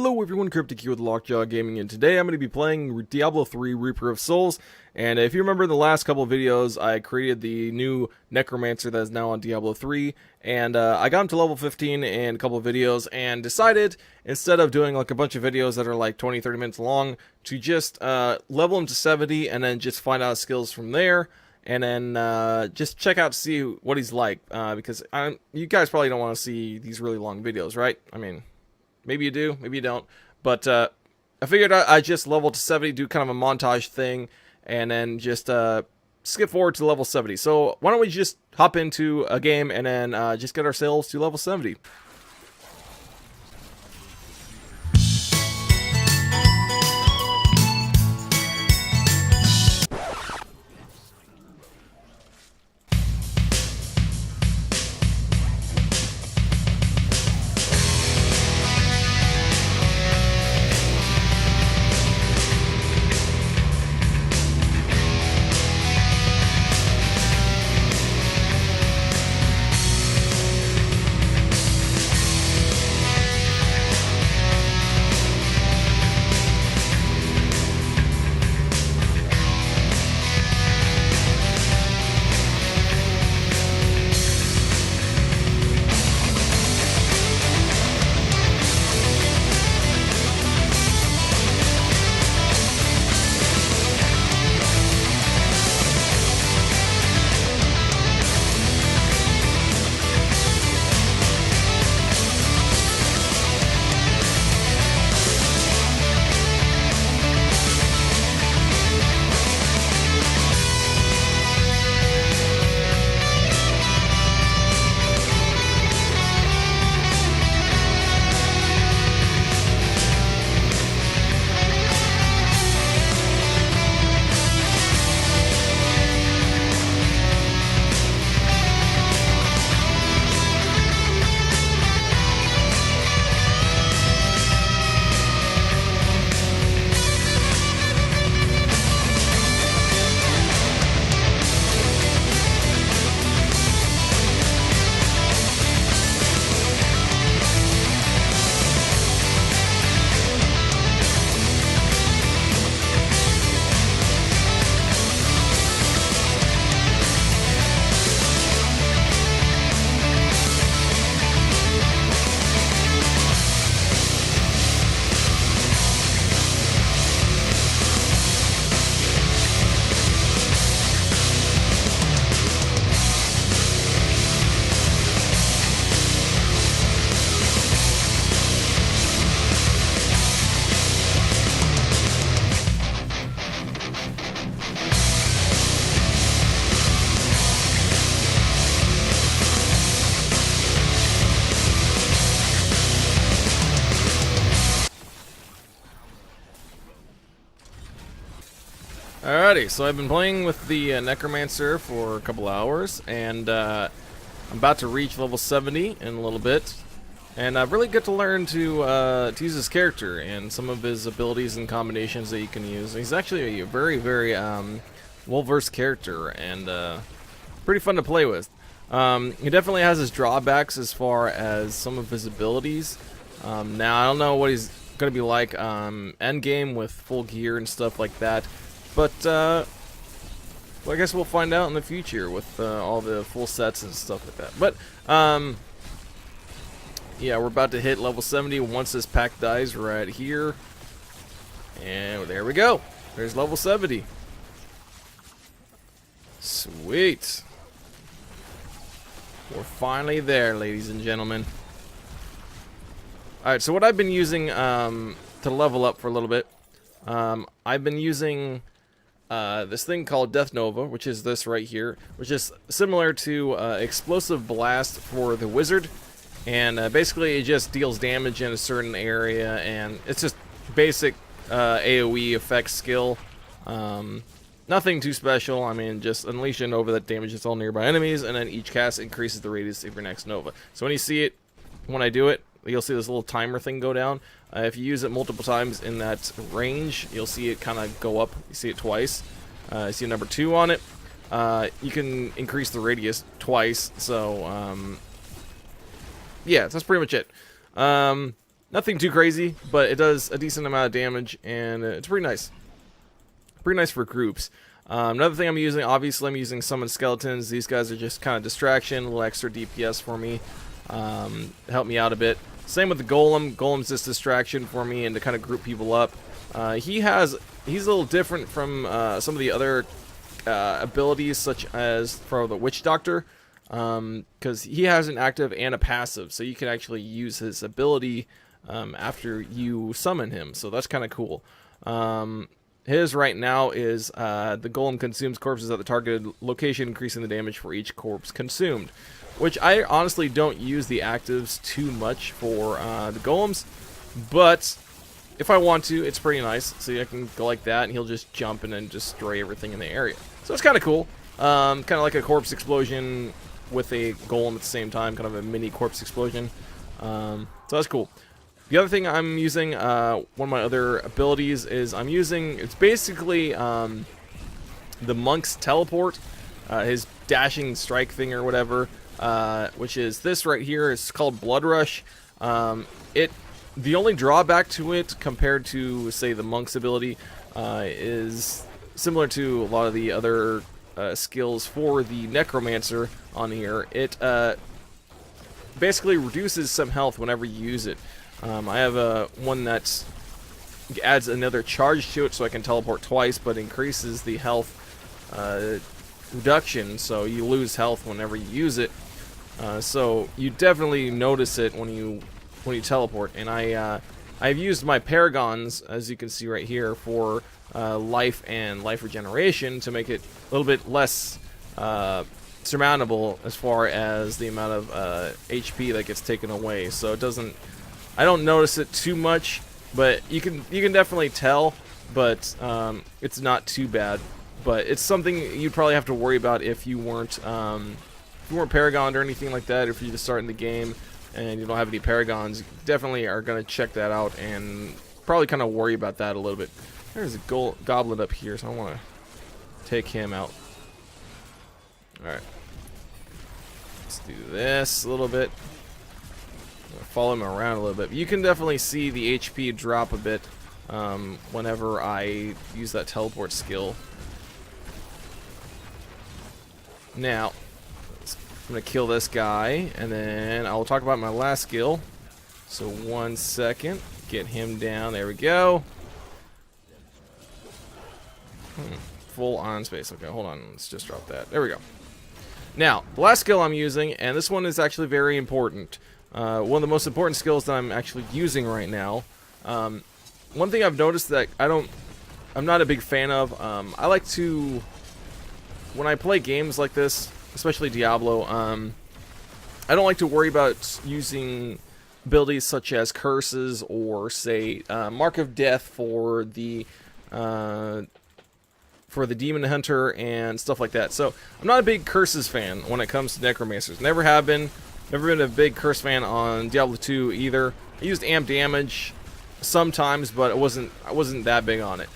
Hello everyone, Cryptic here with Lockjaw Gaming, and today I'm going to be playing Diablo 3 Reaper of Souls. And if you remember in the last couple of videos, I created the new Necromancer that is now on Diablo 3, and I got him to level 15 in a couple of videos, and instead of doing like a bunch of videos that are like 20-30 minutes long, to just level him to 70 and then just find out his skills from there. And then just check out to see what he's like, because you guys probably don't want to see these really long videos, right? I mean, maybe you do, maybe you don't. But I figured I'd just level to 70, do kind of a montage thing, and then just skip forward to level 70. So why don't we just hop into a game and then just get ourselves to level 70. Alrighty, so I've been playing with the Necromancer for a couple hours, and I'm about to reach level 70 in a little bit, and I've really got to learn to use his character and some of his abilities and combinations that you can use. He's actually a very, very well-versed character, and pretty fun to play with. He definitely has his drawbacks as far as some of his abilities. Now, I don't know what he's going to be like endgame with full gear and stuff like that. But, well, I guess we'll find out in the future with all the full sets and stuff like that. But, yeah, we're about to hit level 70 once this pack dies right here. And there we go. There's level 70. Sweet. We're finally there, ladies and gentlemen. Alright, so what I've been using to level up for a little bit, I've been using this thing called Death Nova, which is this right here, which is similar to Explosive Blast for the Wizard, and basically it just deals damage in a certain area, and it's just basic AoE effect skill. Nothing too special. I mean, just unleash a Nova that damages all nearby enemies, and then each cast increases the radius of your next Nova. So when you see it, when I do it, you'll see this little timer thing go down. If you use it multiple times in that range, you'll see it kind of go up. You see it twice. You see number 2 on it. You can increase the radius twice. So, yeah, that's pretty much it. Nothing too crazy, but it does a decent amount of damage, and it's pretty nice. Pretty nice for groups. Another thing I'm using, obviously I'm using summon skeletons. These guys are just kind of distraction, a little extra DPS for me. Help me out a bit. Same with the golem. Golem's just distraction for me and to kind of group people up. He's a little different from some of the other abilities, such as for the witch doctor, because he has an active and a passive, so you can actually use his ability after you summon him, so that's kind of cool. His right now is the golem consumes corpses at the targeted location, increasing the damage for each corpse consumed, which I honestly don't use the actives too much for the golems, but if I want to, it's pretty nice. So I can go like that, and he'll just jump and then destroy everything in the area. So it's kind of cool. Kind of like a corpse explosion with a golem at the same time, kind of a mini corpse explosion. So that's cool. The other thing I'm using, one of my other abilities is it's basically the monk's teleport, his dashing strike thing or whatever, which is this right here. It's called Blood Rush. The only drawback to it compared to, say, the monk's ability is similar to a lot of the other skills for the Necromancer on here. It basically reduces some health whenever you use it. I have one that adds another charge to it, so I can teleport twice, but increases the health reduction, so you lose health whenever you use it. So you definitely notice it when you teleport. And I've used my Paragons, as you can see right here, for life and life regeneration to make it a little bit less surmountable as far as the amount of HP that gets taken away. So I don't notice it too much, but you can definitely tell, but it's not too bad. But it's something you'd probably have to worry about if you weren't Paragoned or anything like that. If you're just starting the game and you don't have any Paragons, you definitely are going to check that out and probably kind of worry about that a little bit. There's a goblin up here, so I want to take him out. Alright. Let's do this a little bit. Follow him around a little bit. You can definitely see the HP drop a bit whenever I use that teleport skill. Now, I'm going to kill this guy, and then I'll talk about my last skill. So 1 second. Get him down. There we go. Full on space. Okay, hold on. Let's just drop that. There we go. Now, the last skill I'm using, and this one is actually very important. One of the most important skills that I'm actually using right now. One thing I've noticed that I'm not a big fan of. I like to, when I play games like this, especially Diablo, I don't like to worry about using abilities such as curses or, say, Mark of Death for the Demon Hunter and stuff like that. So I'm not a big curses fan when it comes to Necromancers. Never have been. Never been a big curse fan on Diablo 2 either. I used amp damage sometimes, but I wasn't that big on it.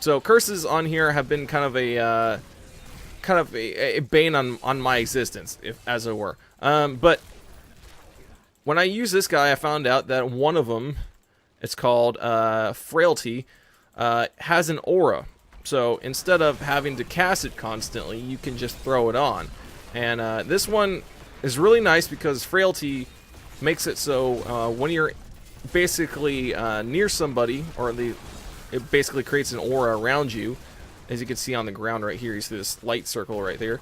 So curses on here have been kind of a bane on my existence, as it were. But when I use this guy, I found out that one of them, it's called Frailty, has an aura. So instead of having to cast it constantly, you can just throw it on. And this one is really nice because Frailty makes it so when you're basically near somebody, or it basically creates an aura around you. As you can see on the ground right here, you see this light circle right there.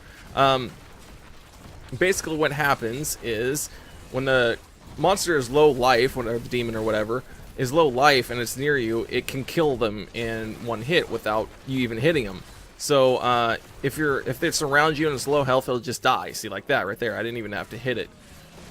Basically what happens is when the monster is low life, or the demon or whatever, is low life and it's near you, it can kill them in one hit without you even hitting them. So if it's around you and it's low health, it'll just die. See, like that right there. I didn't even have to hit it.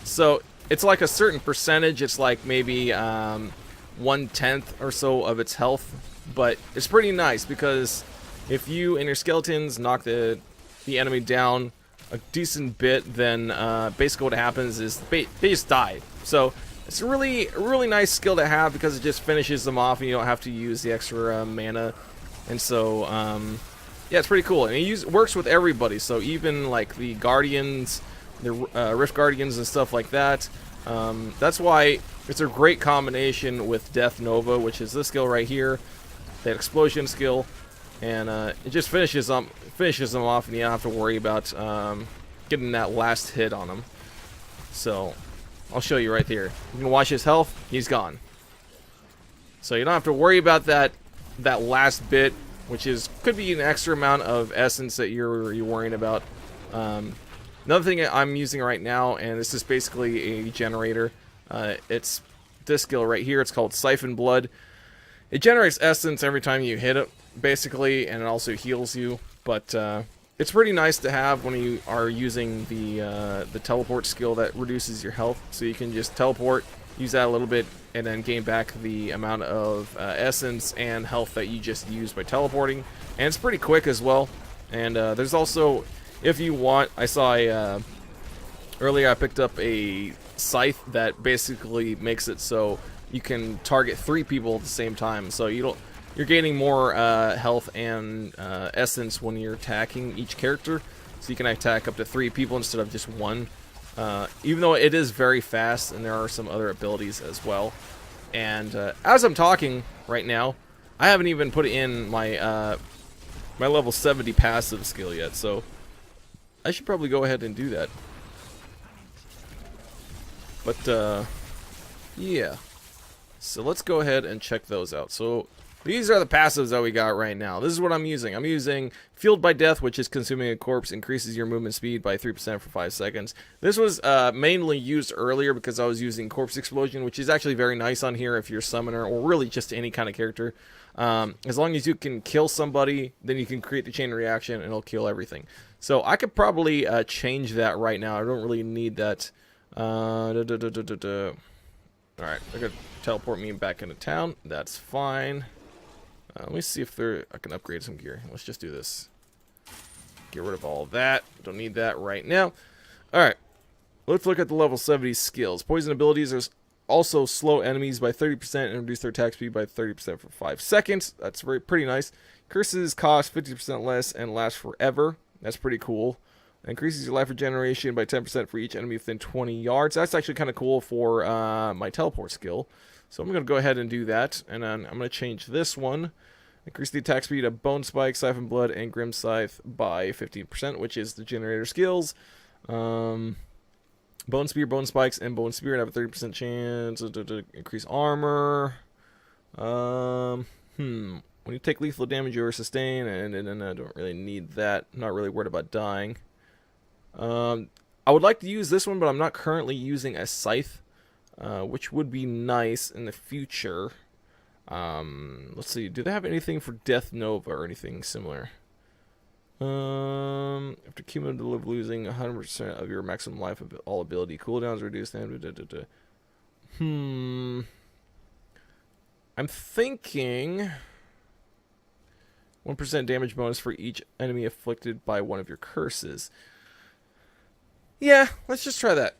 So it's like a certain percentage. It's like maybe 1/10 or so of its health, but it's pretty nice because if you and your skeletons knock the enemy down a decent bit, then basically what happens is they just die. So it's a really nice skill to have because it just finishes them off and you don't have to use the extra mana. And so yeah, it's pretty cool. And it works with everybody, so even like the Guardians, the Rift Guardians and stuff like that. That's why It's a great combination with Death Nova, which is this skill right here, that explosion skill, and it just finishes them off, and you don't have to worry about getting that last hit on them. So I'll show you right here. You can watch his health; he's gone. So you don't have to worry about that last bit, which could be an extra amount of essence that you're worrying about. Another thing I'm using right now, and this is basically a generator. It's this skill right here. It's called Siphon Blood. It generates essence every time you hit it, basically, and it also heals you. But it's pretty nice to have when you are using the teleport skill that reduces your health. So you can just teleport, use that a little bit, and then gain back the amount of essence and health that you just used by teleporting. And it's pretty quick as well. And there's also, if you want, I saw earlier I picked up a scythe that basically makes it so you can target 3 people at the same time. So you're gaining more health and essence when you're attacking each character. So you can attack up to 3 people instead of just 1. Even though it is very fast, and there are some other abilities as well. And as I'm talking right now, I haven't even put in my my level 70 passive skill yet, so I should probably go ahead and do that. But yeah, so let's go ahead and check those out. So these are the passives that we got right now. This is what I'm using. I'm using Fueled by Death, which is consuming a corpse, increases your movement speed by 3% for 5 seconds. This was mainly used earlier because I was using Corpse Explosion, which is actually very nice on here if you're a summoner, or really just any kind of character. As long as you can kill somebody, then you can create the chain reaction and it'll kill everything. So I could probably change that right now. I don't really need that. Alright, they're going to teleport me back into town. That's fine. Let me see if I can upgrade some gear. Let's just do this. Get rid of all of that. Don't need that right now. Alright. Let's look at the level 70 skills. Poison abilities are also slow enemies by 30% and reduce their attack speed by 30% for 5 seconds. That's pretty nice. Curses cost 50% less and last forever. That's pretty cool. Increases your life regeneration by 10% for each enemy within 20 yards. That's actually kind of cool for my teleport skill. So I'm going to go ahead and do that. And then I'm going to change this one. Increase the attack speed of Bone Spike, Siphon Blood, and Grim Scythe by 15%, which is the generator skills. Bone Spear, Bone Spikes, and Bone Spear have a 30% chance to increase armor. When you take lethal damage, you are sustained, and I don't really need that. I'm not really worried about dying. I would like to use this one, but I'm not currently using a scythe, which would be nice in the future. Let's see. Do they have anything for Death Nova or anything similar? After cumulative losing 100% of your maximum life of all ability cooldowns reduced. I'm thinking 1% damage bonus for each enemy afflicted by one of your curses. Yeah, let's just try that.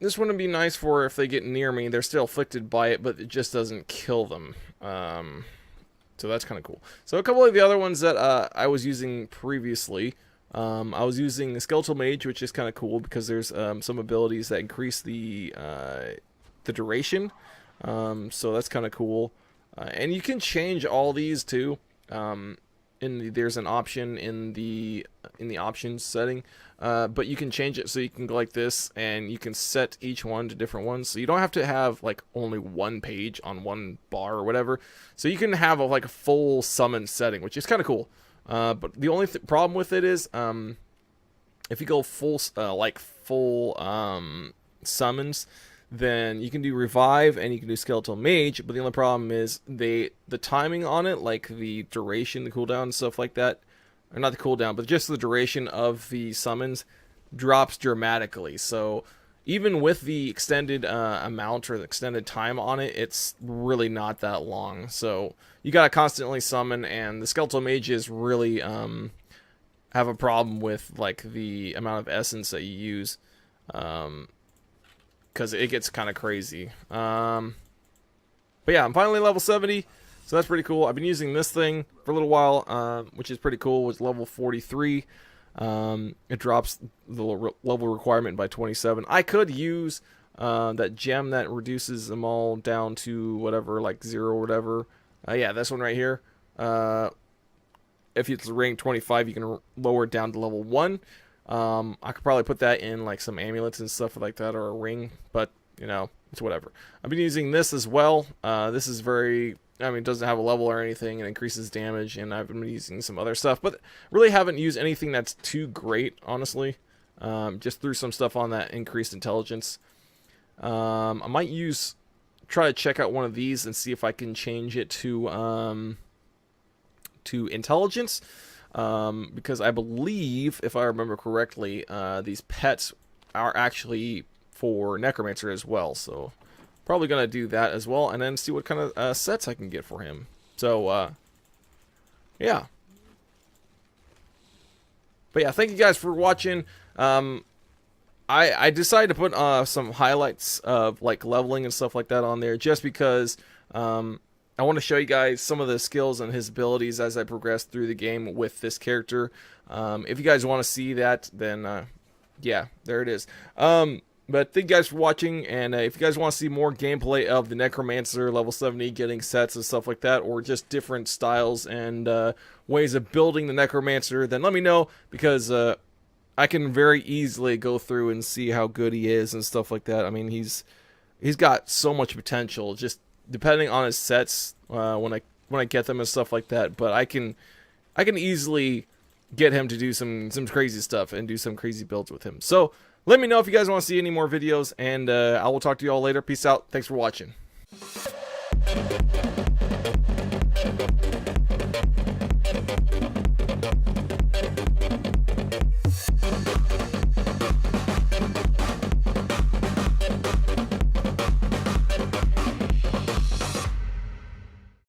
This wouldn't be nice for if they get near me. They're still afflicted by it, but it just doesn't kill them. So that's kind of cool. So a couple of the other ones that I was using previously. I was using the Skeletal Mage, which is kind of cool because there's some abilities that increase the duration. So that's kind of cool. And you can change all these too. There's an option in the options setting, but you can change it so you can go like this, and you can set each one to different ones. So you don't have to have like only one page on one bar or whatever. So you can have like a full summon setting, which is kind of cool. But the only problem with it is, if you go full summons, then you can do Revive and you can do Skeletal Mage, but the only problem is the timing on it, like the duration, the cooldown, and stuff like that, or not the cooldown, but just the duration of the summons drops dramatically. So even with the extended amount or the extended time on it, it's really not that long. So you gotta constantly summon, and the Skeletal Mages really have a problem with like the amount of essence that you use. Because it gets kind of crazy. But yeah, I'm finally level 70, so that's pretty cool. I've been using this thing for a little while, which is pretty cool. It's level 43. It drops the level requirement by 27. I could use that gem that reduces them all down to whatever, like 0 or whatever. Yeah, this one right here. If it's rank 25, you can lower it down to level 1. I could probably put that in like some amulets and stuff like that, or a ring, but you know, it's whatever. I've been using this as well. This is very, I mean, it doesn't have a level or anything, and increases damage, and I've been using some other stuff, but really haven't used anything that's too great, honestly. Just threw some stuff on that increased intelligence. I might try to check out one of these and see if I can change it to intelligence, because I believe, if I remember correctly, these pets are actually for Necromancer as well, so probably gonna do that as well, and then see what kind of sets I can get for him. So yeah, but yeah, thank you guys for watching. I decided to put some highlights of like leveling and stuff like that on there, just because I want to show you guys some of the skills and his abilities as I progress through the game with this character. If you guys want to see that, then yeah, there it is. But thank you guys for watching, and if you guys want to see more gameplay of the Necromancer level 70, getting sets and stuff like that, or just different styles and ways of building the Necromancer, then let me know, because I can very easily go through and see how good he is and stuff like that. I mean, he's got so much potential, just depending on his sets when I get them and stuff like that. But I can easily get him to do some crazy stuff and do some crazy builds with him. So let me know if you guys want to see any more videos, and I will talk to you all later. Peace out. Thanks for watching.